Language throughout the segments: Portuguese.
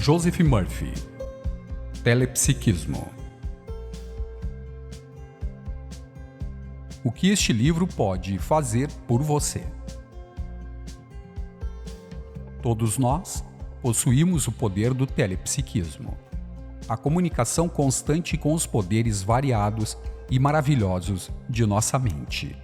Joseph Murphy. Telepsiquismo. O que este livro pode fazer por você? Todos nós possuímos o poder do telepsiquismo, a comunicação constante com os poderes variados e maravilhosos de nossa mente.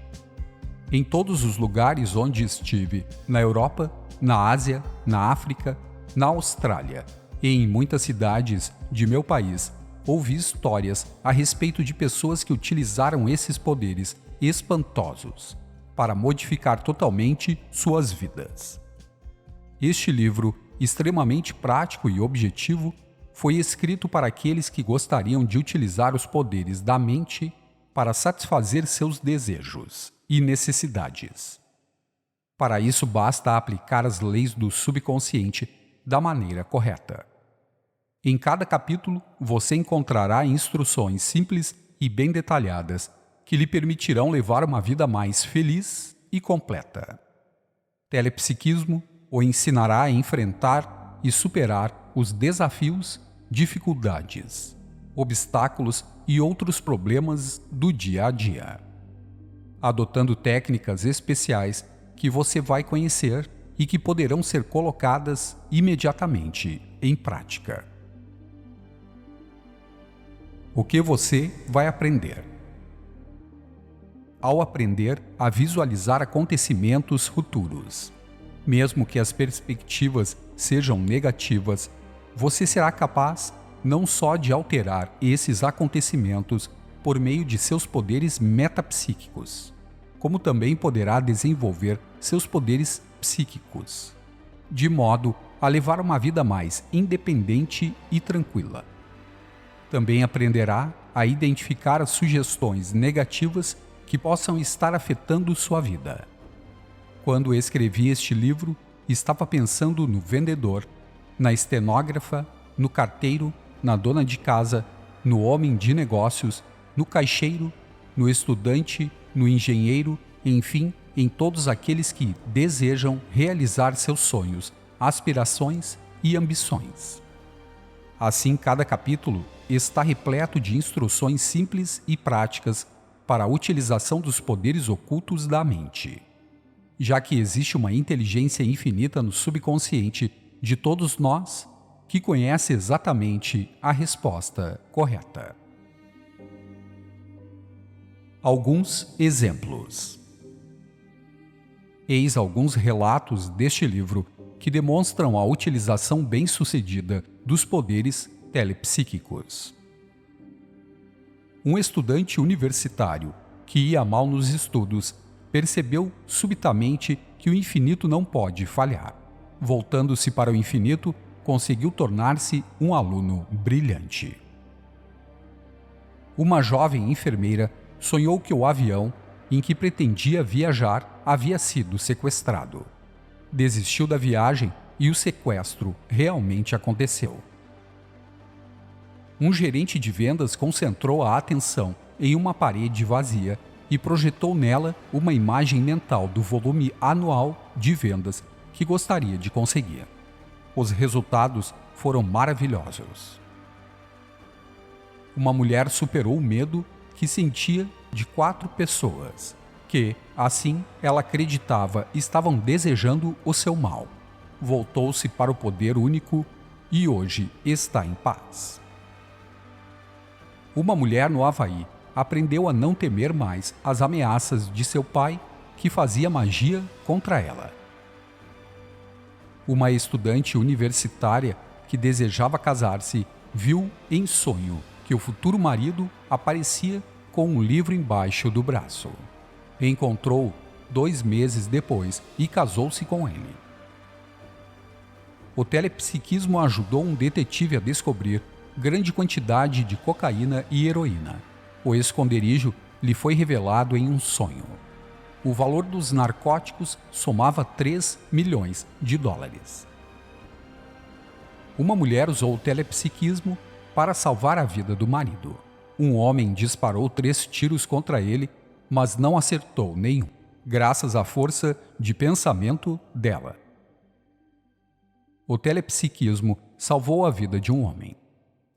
Em todos os lugares onde estive, na Europa, na Ásia, na África, na Austrália e em muitas cidades de meu país, ouvi histórias a respeito de pessoas que utilizaram esses poderes espantosos para modificar totalmente suas vidas. Este livro, extremamente prático e objetivo, foi escrito para aqueles que gostariam de utilizar os poderes da mente para satisfazer seus desejos e necessidades. Para isso, basta aplicar as leis do subconsciente da maneira correta. Em cada capítulo, você encontrará instruções simples e bem detalhadas que lhe permitirão levar uma vida mais feliz e completa. Telepsiquismo o ensinará a enfrentar e superar os desafios, dificuldades, obstáculos e outros problemas do dia a dia, adotando técnicas especiais que você vai conhecer e que poderão ser colocadas imediatamente em prática. O que você vai aprender? Ao aprender a visualizar acontecimentos futuros, mesmo que as perspectivas sejam negativas, você será capaz não só de alterar esses acontecimentos por meio de seus poderes metapsíquicos, como também poderá desenvolver seus poderes psíquicos, de modo a levar uma vida mais independente e tranquila. Também aprenderá a identificar as sugestões negativas que possam estar afetando sua vida. Quando escrevi este livro, estava pensando no vendedor, na estenógrafa, no carteiro, na dona de casa, no homem de negócios, no caixeiro, no estudante, no engenheiro, enfim, em todos aqueles que desejam realizar seus sonhos, aspirações e ambições. Assim, cada capítulo está repleto de instruções simples e práticas para a utilização dos poderes ocultos da mente, já que existe uma inteligência infinita no subconsciente de todos nós que conhece exatamente a resposta correta. Alguns exemplos. Eis alguns relatos deste livro que demonstram a utilização bem-sucedida dos poderes telepsíquicos. Um estudante universitário que ia mal nos estudos percebeu subitamente que o infinito não pode falhar. Voltando-se para o infinito, conseguiu tornar-se um aluno brilhante. Uma jovem enfermeira sonhou que o avião em que pretendia viajar havia sido sequestrado. Desistiu da viagem e o sequestro realmente aconteceu. Um gerente de vendas concentrou a atenção em uma parede vazia e projetou nela uma imagem mental do volume anual de vendas que gostaria de conseguir. Os resultados foram maravilhosos. Uma mulher superou o medo que sentia de 4 pessoas, que, assim, ela acreditava estavam desejando o seu mal. Voltou-se para o poder único e hoje está em paz. Uma mulher no Havaí aprendeu a não temer mais as ameaças de seu pai, que fazia magia contra ela. Uma estudante universitária que desejava casar-se viu em sonho que o futuro marido aparecia com um livro embaixo do braço. Encontrou-o 2 meses depois e casou-se com ele. O telepsiquismo ajudou um detetive a descobrir grande quantidade de cocaína e heroína. O esconderijo lhe foi revelado em um sonho. O valor dos narcóticos somava 3 milhões de dólares. Uma mulher usou o telepsiquismo para salvar a vida do marido. Um homem disparou 3 tiros contra ele, mas não acertou nenhum, graças à força de pensamento dela. O telepsiquismo salvou a vida de um homem.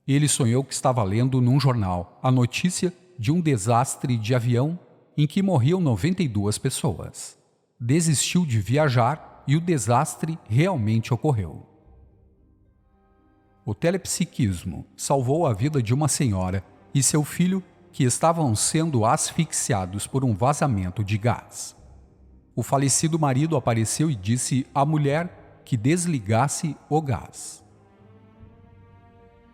Ele sonhou que estava lendo num jornal a notícia de um desastre de avião em que morriam 92 pessoas. Desistiu de viajar e o desastre realmente ocorreu. O telepsiquismo salvou a vida de uma senhora e seu filho que estavam sendo asfixiados por um vazamento de gás. O falecido marido apareceu e disse à mulher que desligasse o gás.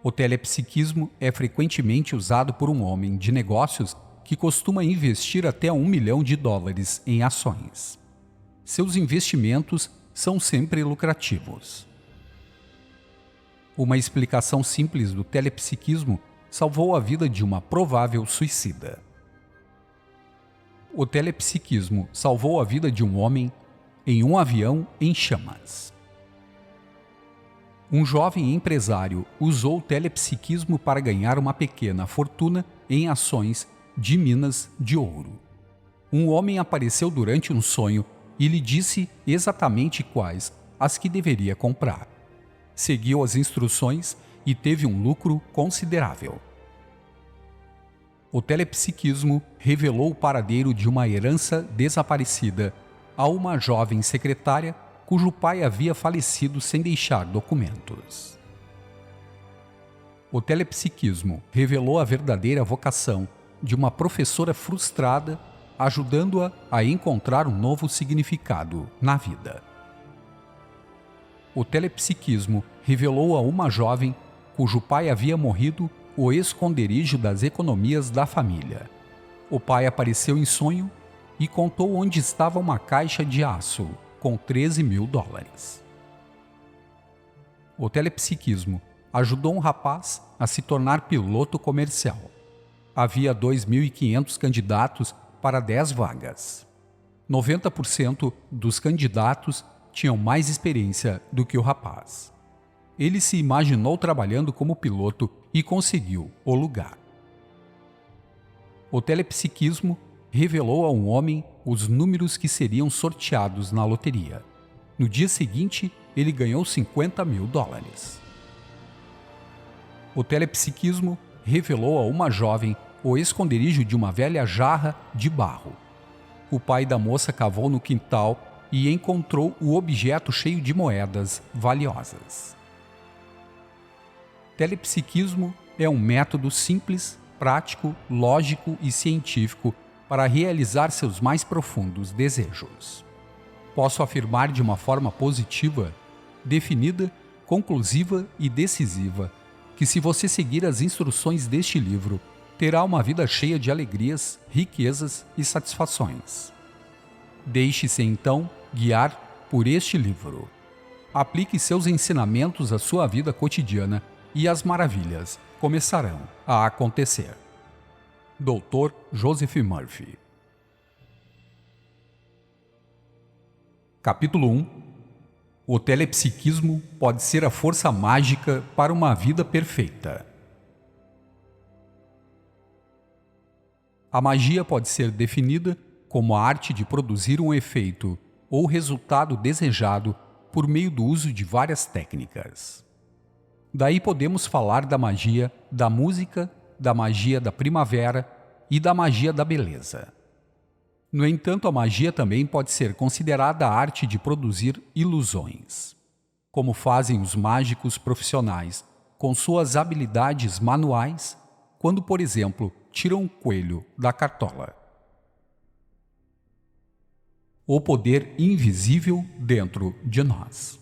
O telepsiquismo é frequentemente usado por um homem de negócios que costuma investir até $1 milhão em ações. Seus investimentos são sempre lucrativos. Uma explicação simples do telepsiquismo salvou a vida de uma provável suicida. O telepsiquismo salvou a vida de um homem em um avião em chamas. Um jovem empresário usou o telepsiquismo para ganhar uma pequena fortuna em ações de minas de ouro. Um homem apareceu durante um sonho e lhe disse exatamente quais as que deveria comprar. Seguiu as instruções e teve um lucro considerável. O telepsiquismo revelou o paradeiro de uma herança desaparecida a uma jovem secretária cujo pai havia falecido sem deixar documentos. O telepsiquismo revelou a verdadeira vocação de uma professora frustrada, ajudando-a a encontrar um novo significado na vida. O telepsiquismo revelou a uma jovem cujo pai havia morrido o esconderijo das economias da família. O pai apareceu em sonho e contou onde estava uma caixa de aço com $13 mil. O telepsiquismo ajudou um rapaz a se tornar piloto comercial. Havia 2.500 candidatos para 10 vagas. 90% dos candidatos tinham mais experiência do que o rapaz. Ele se imaginou trabalhando como piloto e conseguiu o lugar. O telepsiquismo revelou a um homem os números que seriam sorteados na loteria. No dia seguinte, ele ganhou $50 mil. O telepsiquismo revelou a uma jovem o esconderijo de uma velha jarra de barro. O pai da moça cavou no quintal e encontrou o objeto cheio de moedas valiosas. Telepsiquismo é um método simples, prático, lógico e científico para realizar seus mais profundos desejos. Posso afirmar de uma forma positiva, definida, conclusiva e decisiva que se você seguir as instruções deste livro, terá uma vida cheia de alegrias, riquezas e satisfações. Deixe-se então guiar por este livro. Aplique seus ensinamentos à sua vida cotidiana e as maravilhas começarão a acontecer. Dr. Joseph Murphy. Capítulo 1. O telepsiquismo pode ser a força mágica para uma vida perfeita. A magia pode ser definida como a arte de produzir um efeito ou resultado desejado por meio do uso de várias técnicas. Daí podemos falar da magia da música, da magia da primavera e da magia da beleza. No entanto, a magia também pode ser considerada a arte de produzir ilusões, como fazem os mágicos profissionais com suas habilidades manuais, quando, por exemplo, tiram um coelho da cartola. O poder invisível dentro de nós.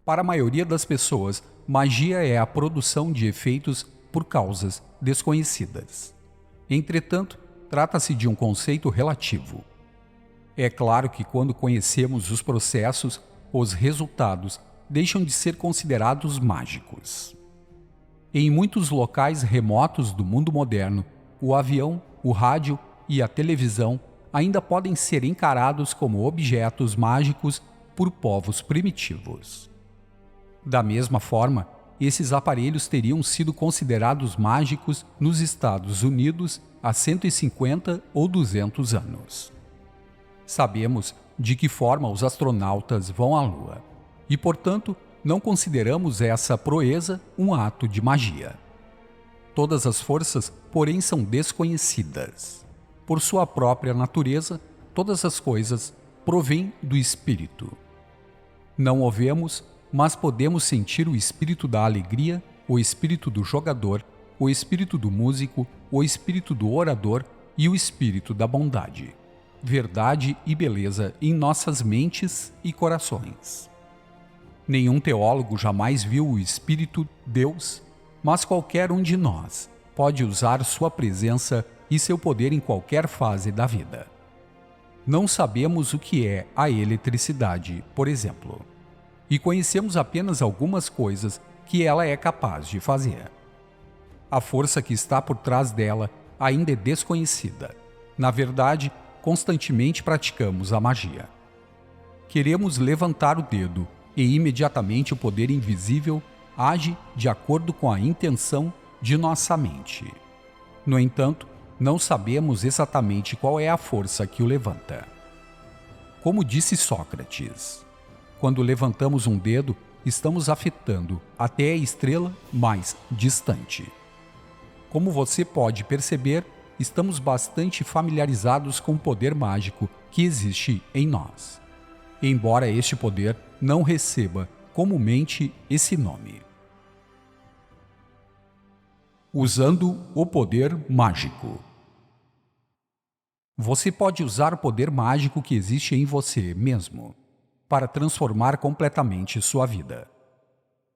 Para a maioria das pessoas, magia é a produção de efeitos por causas desconhecidas. Entretanto, trata-se de um conceito relativo. É claro que quando conhecemos os processos, os resultados deixam de ser considerados mágicos. Em muitos locais remotos do mundo moderno, o avião, o rádio e a televisão ainda podem ser encarados como objetos mágicos por povos primitivos. Da mesma forma, esses aparelhos teriam sido considerados mágicos nos Estados Unidos há 150 ou 200 anos. Sabemos de que forma os astronautas vão à Lua. e, portanto, não consideramos essa proeza um ato de magia. Todas as forças, porém, são desconhecidas. Por sua própria natureza, todas as coisas provêm do Espírito. Não o vemos, mas podemos sentir o espírito da alegria, o espírito do jogador, o espírito do músico, o espírito do orador e o espírito da bondade, verdade e beleza em nossas mentes e corações. Nenhum teólogo jamais viu o Espírito, Deus, mas qualquer um de nós pode usar sua presença e seu poder em qualquer fase da vida. Não sabemos o que é a eletricidade, por exemplo, e conhecemos apenas algumas coisas que ela é capaz de fazer. A força que está por trás dela ainda é desconhecida. Na verdade, constantemente praticamos a magia. Queremos levantar o dedo e imediatamente o poder invisível age de acordo com a intenção de nossa mente. No entanto, não sabemos exatamente qual é a força que o levanta. Como disse Sócrates, quando levantamos um dedo, estamos afetando até a estrela mais distante. Como você pode perceber, estamos bastante familiarizados com o poder mágico que existe em nós, embora este poder não receba comumente esse nome. Usando o poder mágico. Você pode usar o poder mágico que existe em você mesmo para transformar completamente sua vida.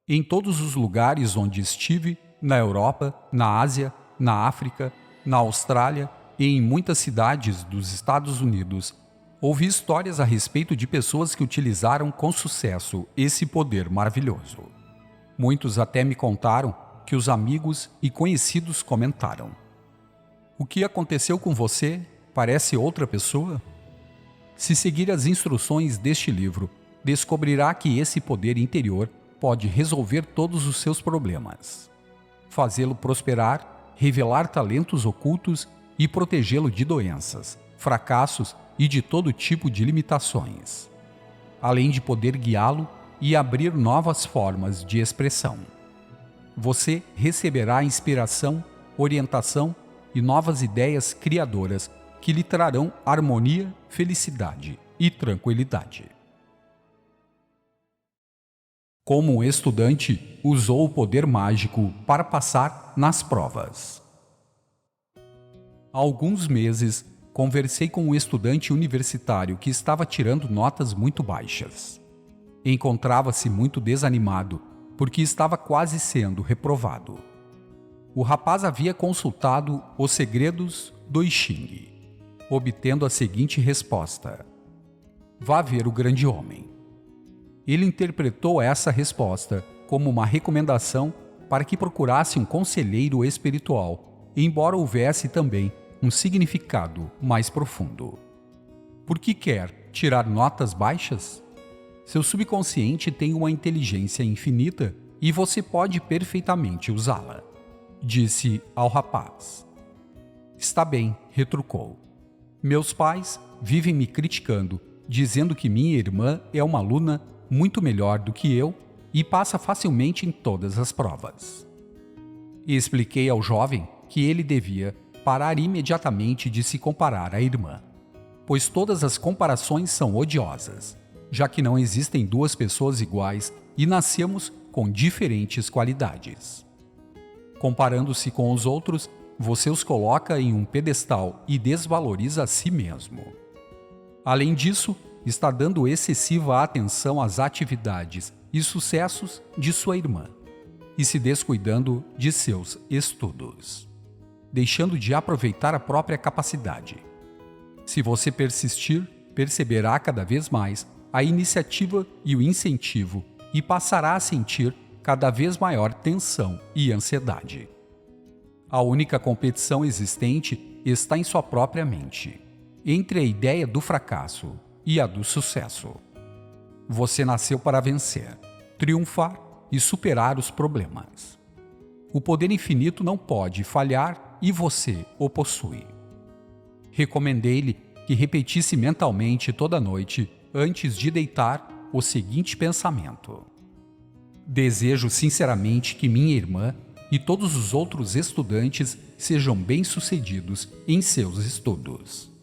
Em todos os lugares onde estive, na Europa, na Ásia, na África, na Austrália e em muitas cidades dos Estados Unidos, ouvi histórias a respeito de pessoas que utilizaram com sucesso esse poder maravilhoso. Muitos até me contaram que os amigos e conhecidos comentaram: "O que aconteceu com você? Parece outra pessoa?" Se seguir as instruções deste livro, descobrirá que esse poder interior pode resolver todos os seus problemas, fazê-lo prosperar, revelar talentos ocultos e protegê-lo de doenças, fracassos e de todo tipo de limitações, além de poder guiá-lo e abrir novas formas de expressão. Você receberá inspiração, orientação e novas ideias criadoras que lhe trarão harmonia, felicidade e tranquilidade. Como um estudante usou o poder mágico para passar nas provas. Há alguns meses, conversei com um estudante universitário que estava tirando notas muito baixas. Encontrava-se muito desanimado, porque estava quase sendo reprovado. O rapaz havia consultado os segredos do I Ching, obtendo a seguinte resposta: "Vá ver o grande homem." Ele interpretou essa resposta como uma recomendação para que procurasse um conselheiro espiritual, embora houvesse também um significado mais profundo. Por que quer tirar notas baixas? Seu subconsciente tem uma inteligência infinita e você pode perfeitamente usá-la, disse ao rapaz. Está bem, retrucou. Meus pais vivem me criticando, dizendo que minha irmã é uma aluna muito melhor do que eu e passa facilmente em todas as provas. E expliquei ao jovem que ele devia parar imediatamente de se comparar à irmã, pois todas as comparações são odiosas, já que não existem duas pessoas iguais e nascemos com diferentes qualidades. Comparando-se com os outros, você os coloca em um pedestal e desvaloriza a si mesmo. Além disso, está dando excessiva atenção às atividades e sucessos de sua irmã e se descuidando de seus estudos, deixando de aproveitar a própria capacidade. Se você persistir, perceberá cada vez mais a iniciativa e o incentivo e passará a sentir cada vez maior tensão e ansiedade. A única competição existente está em sua própria mente, entre a ideia do fracasso e a do sucesso. Você nasceu para vencer, triunfar e superar os problemas. O poder infinito não pode falhar e você o possui. Recomendei-lhe que repetisse mentalmente toda noite, antes de deitar, o seguinte pensamento: desejo sinceramente que minha irmã e todos os outros estudantes sejam bem-sucedidos em seus estudos.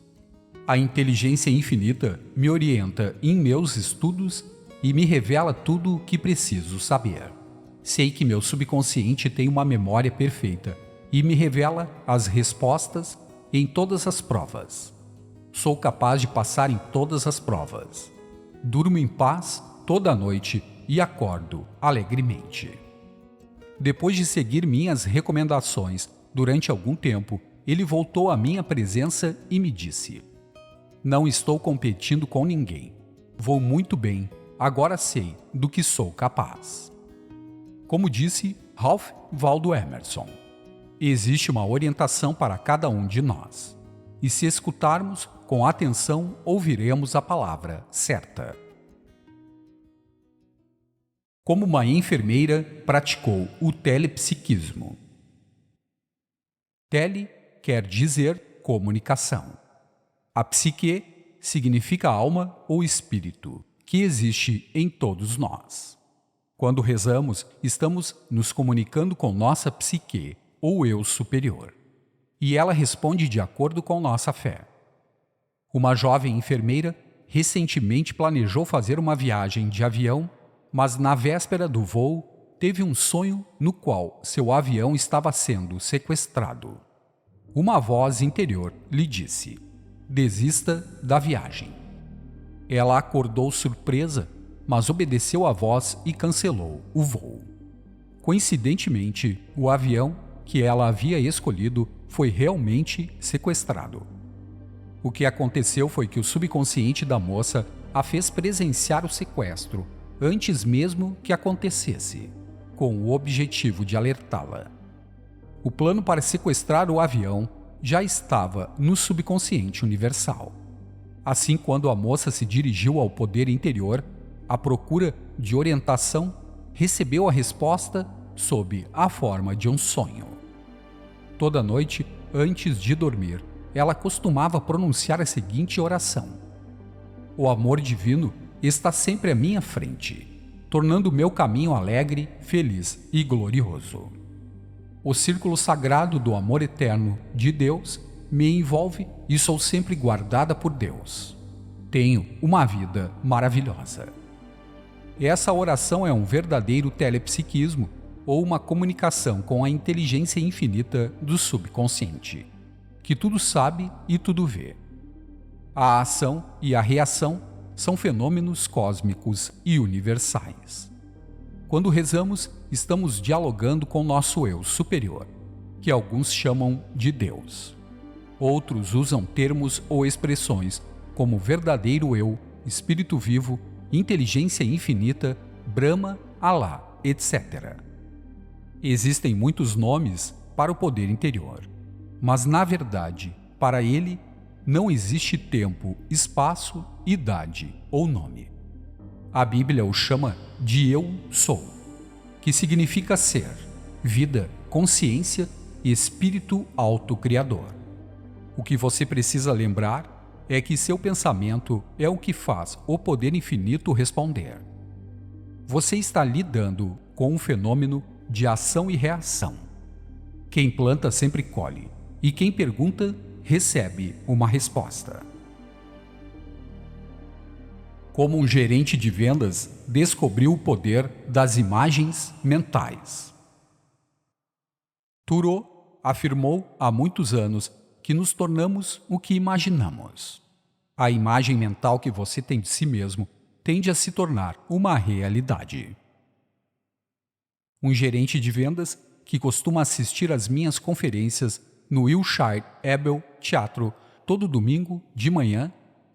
A inteligência infinita me orienta em meus estudos e me revela tudo o que preciso saber. Sei que meu subconsciente tem uma memória perfeita e me revela as respostas em todas as provas. Sou capaz de passar em todas as provas. Durmo em paz toda a noite e acordo alegremente. Depois de seguir minhas recomendações durante algum tempo, ele voltou à minha presença e me disse: não estou competindo com ninguém. Vou muito bem, agora sei do que sou capaz. Como disse Ralph Waldo Emerson, existe uma orientação para cada um de nós. E se escutarmos com atenção, ouviremos a palavra certa. Como uma enfermeira praticou o telepsiquismo. Tele quer dizer comunicação. A psique significa alma ou espírito, que existe em todos nós. Quando rezamos, estamos nos comunicando com nossa psique ou eu superior, e ela responde de acordo com nossa fé. Uma jovem enfermeira recentemente planejou fazer uma viagem de avião, mas na véspera do voo teve um sonho no qual seu avião estava sendo sequestrado. Uma voz interior lhe disse: desista da viagem. Ela acordou surpresa, mas obedeceu à voz e cancelou o voo. Coincidentemente, o avião que ela havia escolhido foi realmente sequestrado. O que aconteceu foi que o subconsciente da moça a fez presenciar o sequestro antes mesmo que acontecesse, com o objetivo de alertá-la. O plano para sequestrar o avião já estava no subconsciente universal. Assim, quando a moça se dirigiu ao poder interior, à procura de orientação, recebeu a resposta sob a forma de um sonho. Toda noite, antes de dormir, ela costumava pronunciar a seguinte oração: o amor divino está sempre à minha frente, tornando o meu caminho alegre, feliz e glorioso. O círculo sagrado do amor eterno de Deus me envolve e sou sempre guardada por Deus. Tenho uma vida maravilhosa. Essa oração é um verdadeiro telepsiquismo ou uma comunicação com a inteligência infinita do subconsciente, que tudo sabe e tudo vê. A ação e a reação são fenômenos cósmicos e universais. Quando rezamos, estamos dialogando com nosso eu superior, que alguns chamam de Deus. Outros usam termos ou expressões como verdadeiro eu, espírito vivo, inteligência infinita, Brahma, Alá, etc. Existem muitos nomes para o poder interior, mas na verdade, para ele, não existe tempo, espaço, idade ou nome. A Bíblia o chama de Eu Sou, que significa ser, vida, consciência e espírito autocriador. O que você precisa lembrar é que seu pensamento é o que faz o poder infinito responder. Você está lidando com um fenômeno de ação e reação. Quem planta sempre colhe, e quem pergunta recebe uma resposta. Como um gerente de vendas descobriu o poder das imagens mentais. Thoreau afirmou há muitos anos que nos tornamos o que imaginamos. A imagem mental que você tem de si mesmo tende a se tornar uma realidade. Um gerente de vendas que costuma assistir às minhas conferências no Wilshire Ebel Teatro todo domingo de manhã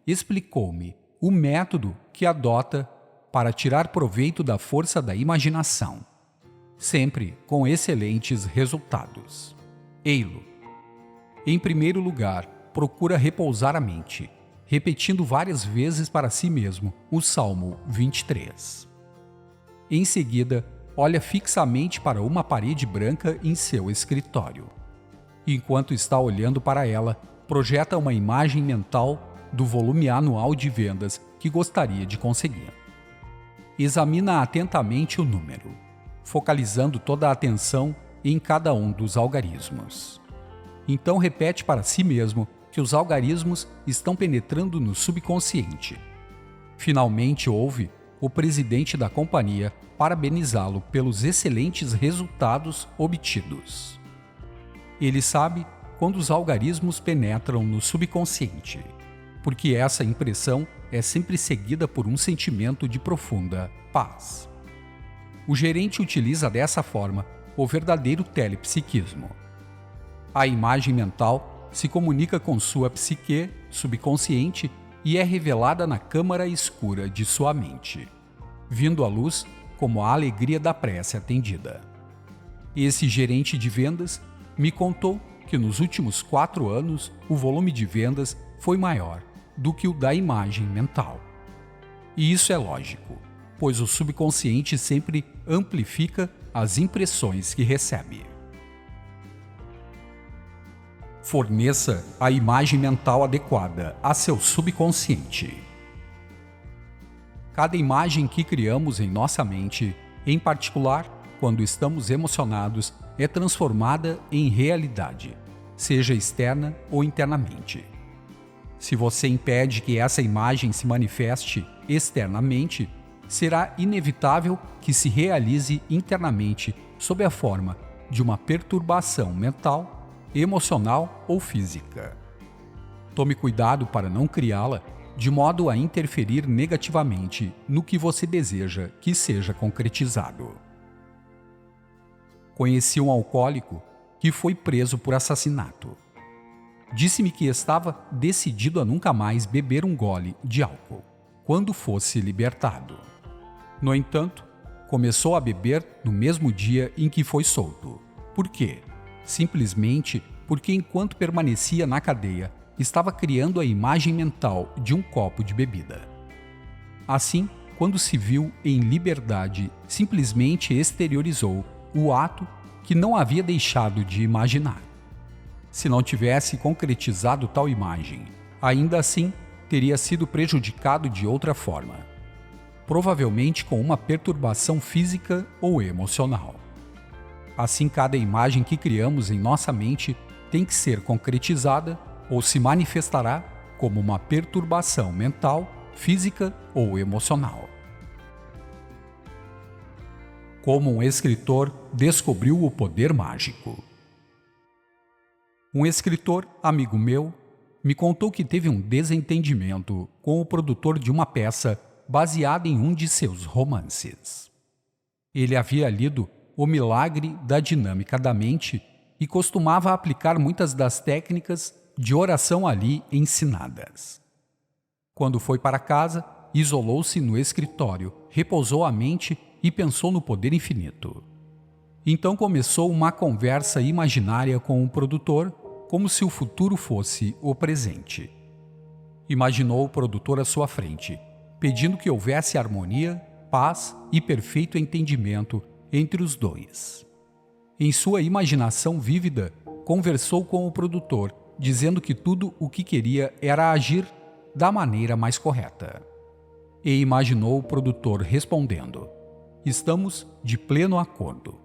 explicou-me o método que adota para tirar proveito da força da imaginação, sempre com excelentes resultados. Ei-lo. Em primeiro lugar, procura repousar a mente, repetindo várias vezes para si mesmo o Salmo 23. Em seguida, olha fixamente para uma parede branca em seu escritório. Enquanto está olhando para ela, projeta uma imagem mental do volume anual de vendas que gostaria de conseguir. examina atentamente o número, focalizando toda a atenção em cada um dos algarismos. Então repete para si mesmo que os algarismos estão penetrando no subconsciente. Finalmente ouve o presidente da companhia parabenizá-lo pelos excelentes resultados obtidos. Ele sabe quando os algarismos penetram no subconsciente, porque essa impressão é sempre seguida por um sentimento de profunda paz. O gerente utiliza dessa forma o verdadeiro telepsiquismo. A imagem mental se comunica com sua psique subconsciente e é revelada na câmara escura de sua mente, vindo à luz como a alegria da prece atendida. Esse gerente de vendas me contou que nos últimos 4 anos o volume de vendas foi maior do que o da imagem mental. E isso é lógico, pois o subconsciente sempre amplifica as impressões que recebe. Forneça a imagem mental adequada a seu subconsciente. Cada imagem que criamos em nossa mente, em particular quando estamos emocionados, é transformada em realidade, seja externa ou internamente. Se você impede que essa imagem se manifeste externamente, será inevitável que se realize internamente sob a forma de uma perturbação mental, emocional ou física. Tome cuidado para não criá-la de modo a interferir negativamente no que você deseja que seja concretizado. Conheci um alcoólico que foi preso por assassinato. Disse-me que estava decidido a nunca mais beber um gole de álcool quando fosse libertado. No entanto, começou a beber no mesmo dia em que foi solto. Por quê? Simplesmente porque enquanto permanecia na cadeia, estava criando a imagem mental de um copo de bebida. Assim, quando se viu em liberdade, simplesmente exteriorizou o ato que não havia deixado de imaginar. Se não tivesse concretizado tal imagem, ainda assim teria sido prejudicado de outra forma, provavelmente com uma perturbação física ou emocional. Assim, cada imagem que criamos em nossa mente tem que ser concretizada ou se manifestará como uma perturbação mental, física ou emocional. Como um escritor descobriu o poder mágico. Um escritor, amigo meu, me contou que teve um desentendimento com o produtor de uma peça baseada em um de seus romances. Ele havia lido O Milagre da Dinâmica da Mente e costumava aplicar muitas das técnicas de oração ali ensinadas. Quando foi para casa, isolou-se no escritório, repousou a mente e pensou no poder infinito. Então começou uma conversa imaginária com o produtor, como se o futuro fosse o presente. Imaginou o produtor à sua frente, pedindo que houvesse harmonia, paz e perfeito entendimento entre os dois. Em sua imaginação vívida, conversou com o produtor, dizendo que tudo o que queria era agir da maneira mais correta. E imaginou o produtor respondendo: "Estamos de pleno acordo."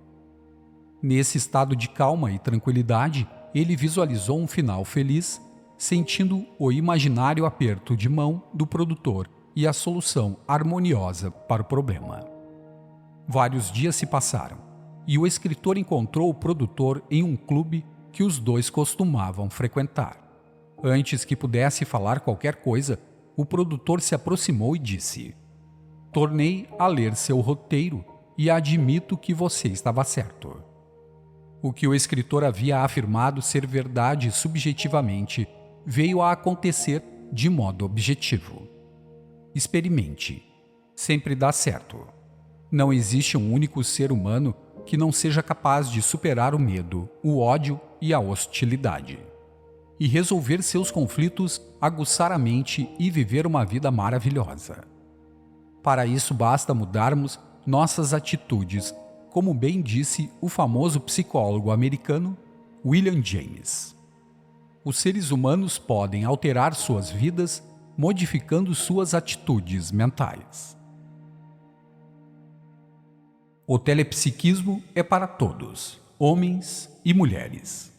Nesse estado de calma e tranquilidade, ele visualizou um final feliz, sentindo o imaginário aperto de mão do produtor e a solução harmoniosa para o problema. Vários dias se passaram, e o escritor encontrou o produtor em um clube que os dois costumavam frequentar. Antes que pudesse falar qualquer coisa, o produtor se aproximou e disse: "Tornei a ler seu roteiro e admito que você estava certo." O que o escritor havia afirmado ser verdade subjetivamente veio a acontecer de modo objetivo. Experimente. Sempre dá certo. Não existe um único ser humano que não seja capaz de superar o medo, o ódio e a hostilidade, e resolver seus conflitos, aguçar a mente e viver uma vida maravilhosa. Para isso basta mudarmos nossas atitudes, como bem disse o famoso psicólogo americano William James. Os seres humanos podem alterar suas vidas modificando suas atitudes mentais. O telepsiquismo é para todos, homens e mulheres.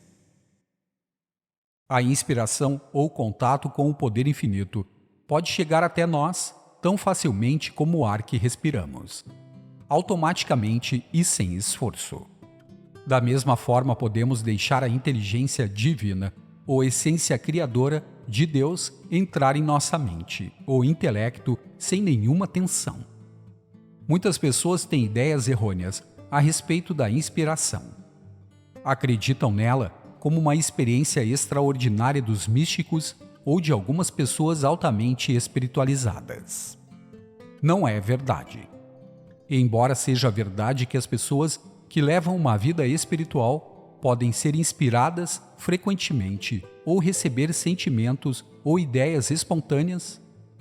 A inspiração ou contato com o poder infinito pode chegar até nós tão facilmente como o ar que respiramos, automaticamente e sem esforço. Da mesma forma, podemos deixar a inteligência divina ou essência criadora de Deus entrar em nossa mente ou intelecto sem nenhuma tensão. Muitas pessoas têm ideias errôneas a respeito da inspiração. Acreditam nela como uma experiência extraordinária dos místicos ou de algumas pessoas altamente espiritualizadas. Não é verdade. Embora seja verdade que as pessoas que levam uma vida espiritual podem ser inspiradas frequentemente ou receber sentimentos ou ideias espontâneas,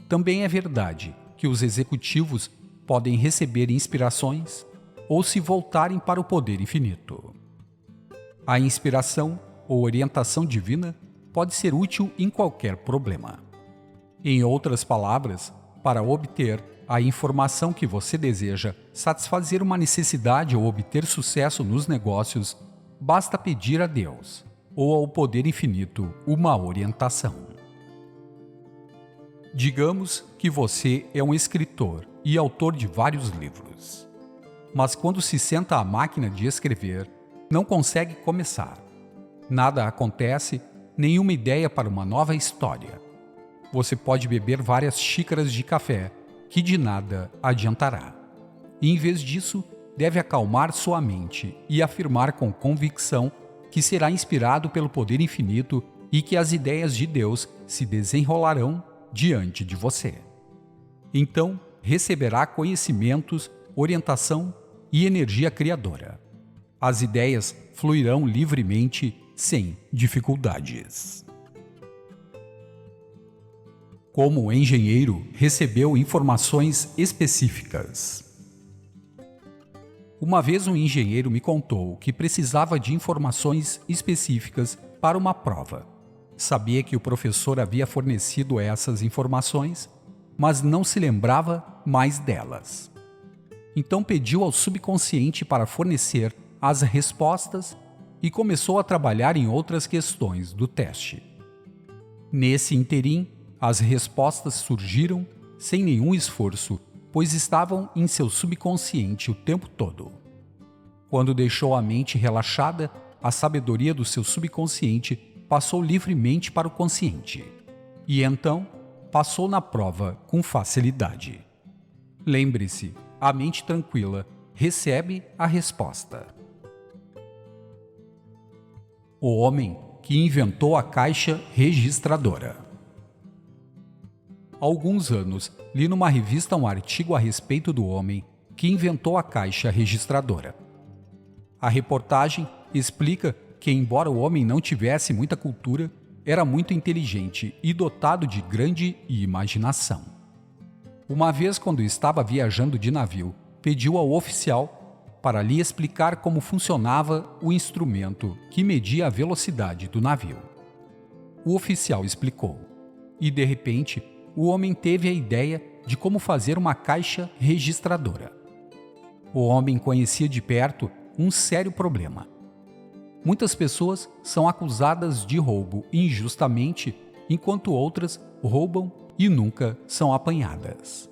também é verdade que os executivos podem receber inspirações ou se voltarem para o poder infinito. A inspiração ou orientação divina pode ser útil em qualquer problema. Em outras palavras, para obter a informação que você deseja, satisfazer uma necessidade ou obter sucesso nos negócios, basta pedir a Deus ou ao poder infinito uma orientação. Digamos que você é um escritor e autor de vários livros. Mas quando se senta à máquina de escrever, não consegue começar. Nada acontece, nenhuma ideia para uma nova história. Você pode beber várias xícaras de café, que de nada adiantará. E, em vez disso, deve acalmar sua mente e afirmar com convicção que será inspirado pelo poder infinito e que as ideias de Deus se desenrolarão diante de você. Então, receberá conhecimentos, orientação e energia criadora. As ideias fluirão livremente, sem dificuldades. Como o engenheiro recebeu informações específicas. Uma vez um engenheiro me contou que precisava de informações específicas para uma prova. Sabia que o professor havia fornecido essas informações, mas não se lembrava mais delas. Então pediu ao subconsciente para fornecer as respostas e começou a trabalhar em outras questões do teste. Nesse interim, as respostas surgiram sem nenhum esforço, pois estavam em seu subconsciente o tempo todo. Quando deixou a mente relaxada, a sabedoria do seu subconsciente passou livremente para o consciente. E então, passou na prova com facilidade. Lembre-se, a mente tranquila recebe a resposta. O homem que inventou a caixa registradora. Há alguns anos, li numa revista um artigo a respeito do homem que inventou a caixa registradora. A reportagem explica que, embora o homem não tivesse muita cultura, era muito inteligente e dotado de grande imaginação. Uma vez, quando estava viajando de navio, pediu ao oficial para lhe explicar como funcionava o instrumento que media a velocidade do navio. O oficial explicou, e de repente, o homem teve a ideia de como fazer uma caixa registradora. O homem conhecia de perto um sério problema. Muitas pessoas são acusadas de roubo injustamente, enquanto outras roubam e nunca são apanhadas.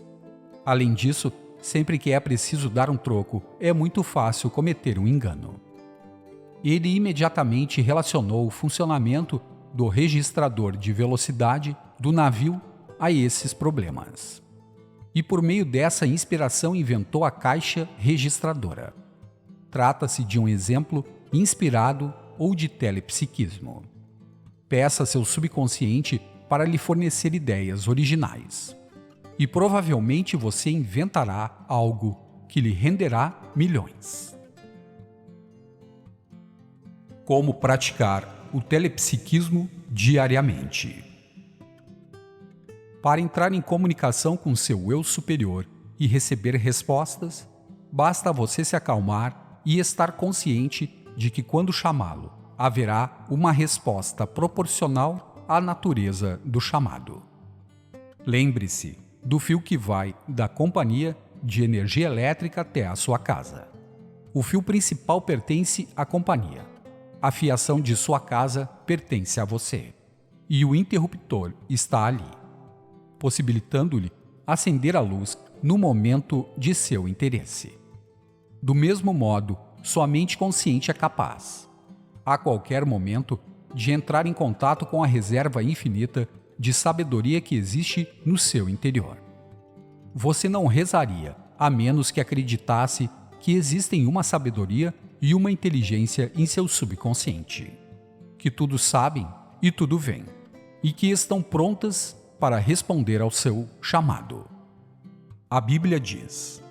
Além disso, sempre que é preciso dar um troco, é muito fácil cometer um engano. Ele imediatamente relacionou o funcionamento do registrador de velocidade do navio a esses problemas. E por meio dessa inspiração inventou a caixa registradora. Trata-se de um exemplo inspirado ou de telepsiquismo. Peça seu subconsciente para lhe fornecer ideias originais. E provavelmente você inventará algo que lhe renderá milhões. Como praticar o telepsiquismo diariamente? Para entrar em comunicação com seu eu superior e receber respostas, basta você se acalmar e estar consciente de que, quando chamá-lo, haverá uma resposta proporcional à natureza do chamado. Lembre-se do fio que vai da companhia de energia elétrica até a sua casa. O fio principal pertence à companhia. A fiação de sua casa pertence a você. E o interruptor está ali, possibilitando-lhe acender a luz no momento de seu interesse. Do mesmo modo, sua mente consciente é capaz, a qualquer momento, de entrar em contato com a reserva infinita de sabedoria que existe no seu interior. Você não rezaria a menos que acreditasse que existem uma sabedoria e uma inteligência em seu subconsciente, que tudo sabem e tudo veem, e que estão prontas para responder ao seu chamado. A Bíblia diz: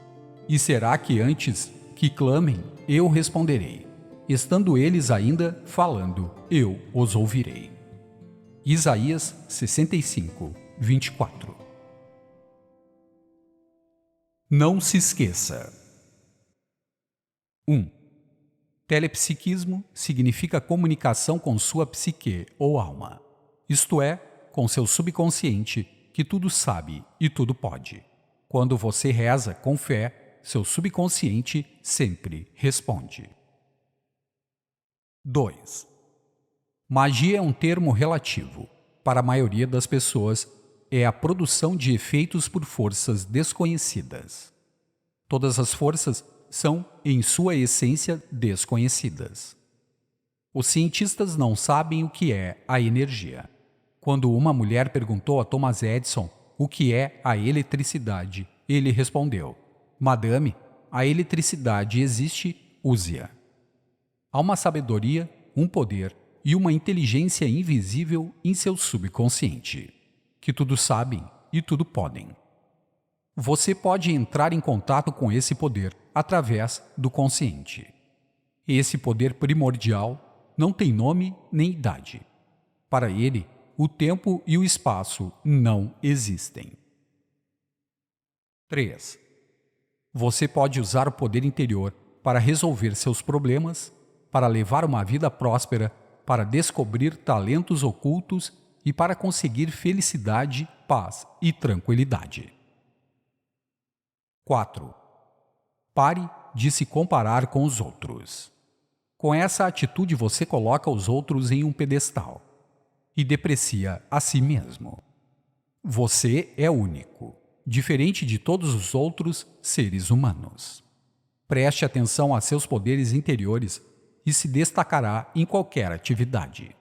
"E será que antes que clamem, eu responderei? Estando eles ainda falando, eu os ouvirei." Isaías 65, 24. Não se esqueça. 1. Telepsiquismo significa comunicação com sua psique ou alma, isto é, com seu subconsciente, que tudo sabe e tudo pode. Quando você reza com fé, seu subconsciente sempre responde. 2. Magia é um termo relativo. Para a maioria das pessoas, é a produção de efeitos por forças desconhecidas. Todas as forças são, em sua essência, desconhecidas. Os cientistas não sabem o que é a energia. Quando uma mulher perguntou a Thomas Edison o que é a eletricidade, ele respondeu: "Madame, a eletricidade existe, use-a." Há uma sabedoria, um poder e uma inteligência invisível em seu subconsciente, que tudo sabem e tudo podem. Você pode entrar em contato com esse poder através do consciente. Esse poder primordial não tem nome nem idade. Para ele, o tempo e o espaço não existem. 3. Você pode usar o poder interior para resolver seus problemas, para levar uma vida próspera, para descobrir talentos ocultos e para conseguir felicidade, paz e tranquilidade. 4. Pare de se comparar com os outros. Com essa atitude você coloca os outros em um pedestal e deprecia a si mesmo. Você é único, diferente de todos os outros seres humanos. Preste atenção a seus poderes interiores e se destacará em qualquer atividade.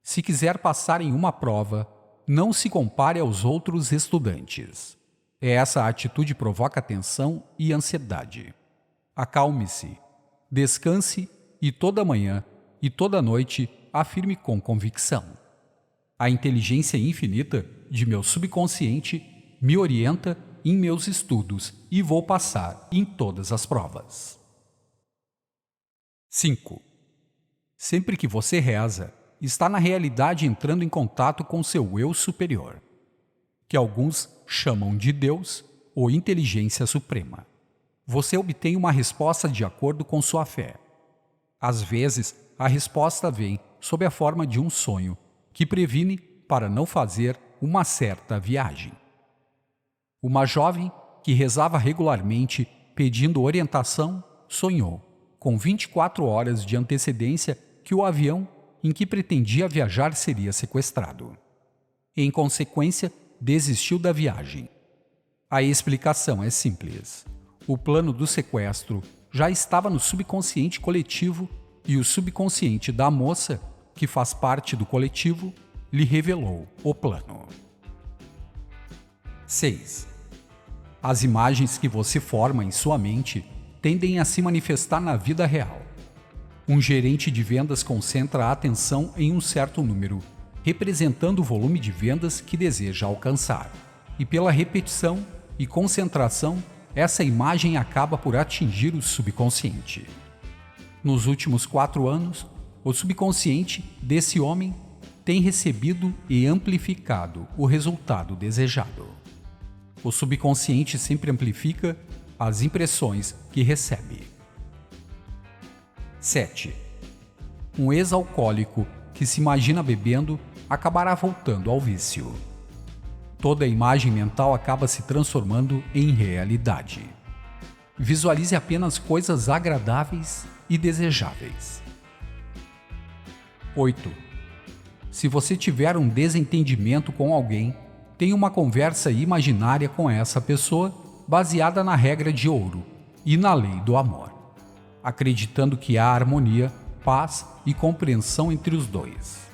Se quiser passar em uma prova, não se compare aos outros estudantes. Essa atitude provoca tensão e ansiedade. Acalme-se, descanse e toda manhã e toda noite afirme com convicção: a inteligência infinita de meu subconsciente me orienta em meus estudos e vou passar em todas as provas. 5. Sempre que você reza, está na realidade entrando em contato com seu eu superior, que alguns chamam de Deus ou inteligência suprema. Você obtém uma resposta de acordo com sua fé. Às vezes, a resposta vem sob a forma de um sonho que previne para não fazer uma certa viagem. Uma jovem que rezava regularmente pedindo orientação sonhou, com 24 horas de antecedência, que o avião em que pretendia viajar seria sequestrado. Em consequência, desistiu da viagem. A explicação é simples. O plano do sequestro já estava no subconsciente coletivo e o subconsciente da moça, que faz parte do coletivo, lhe revelou o plano. 6. As imagens que você forma em sua mente tendem a se manifestar na vida real. Um gerente de vendas concentra a atenção em um certo número, representando o volume de vendas que deseja alcançar. E pela repetição e concentração, essa imagem acaba por atingir o subconsciente. Nos últimos 4 anos, o subconsciente desse homem tem recebido e amplificado o resultado desejado. O subconsciente sempre amplifica as impressões que recebe. 7. Um ex-alcoólico que se imagina bebendo acabará voltando ao vício. Toda a imagem mental acaba se transformando em realidade. Visualize apenas coisas agradáveis e desejáveis. 8. Se você tiver um desentendimento com alguém, tenha uma conversa imaginária com essa pessoa baseada na regra de ouro e na lei do amor, acreditando que há harmonia, paz e compreensão entre os dois.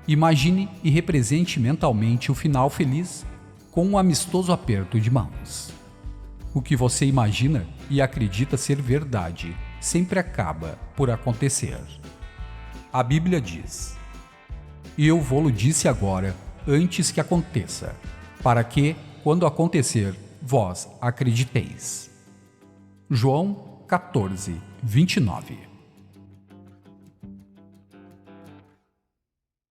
Imagine e represente mentalmente o final feliz com um amistoso aperto de mãos. O que você imagina e acredita ser verdade sempre acaba por acontecer. A Bíblia diz: "Eu vô-lo disse agora, antes que aconteça, para que, quando acontecer, vós acrediteis." João 14, 29.